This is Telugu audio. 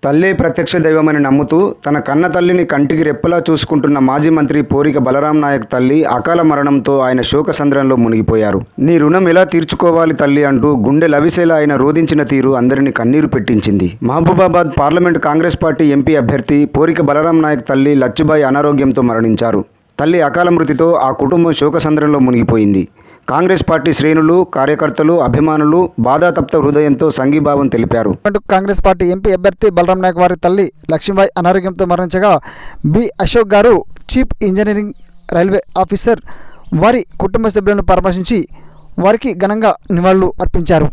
తల్లే ప్రత్యక్ష దైవమని నమ్ముతూ తన కన్న తల్లిని కంటికి రెప్పలా చూసుకుంటున్న మాజీ మంత్రి పోరిక బలరాం నాయక్ తల్లి అకాల మరణంతో ఆయన శోకసంద్రంలో మునిగిపోయారు. నీ రుణం ఎలా తీర్చుకోవాలి తల్లి అంటూ గుండె లవిసేలా ఆయన రోదించిన తీరు అందరినీ కన్నీరు పెట్టించింది. Mahabubabad parliament Congress party MP అభ్యర్థి పోరిక బలరాం నాయక్ తల్లి లచ్చుబాయి అనారోగ్యంతో మరణించారు. తల్లి అకాల మృతితో ఆ కుటుంబం శోకసంద్రంలో మునిగిపోయింది. కాంగ్రెస్ పార్టీ శ్రేణులు, కార్యకర్తలు, అభిమానులు బాధాతప్త హృదయంతో సంఘీభావం తెలిపారు. కాంగ్రెస్ పార్టీ ఎంపీ అభ్యర్థి బలరాం నాయక్ వారి తల్లి లక్ష్మీబాయి అనారోగ్యంతో మరణించగా B Ashok garu chief engineering railway officer వారి కుటుంబ సభ్యులను పరామర్శించి వారికి ఘనంగా నివాళులు అర్పించారు.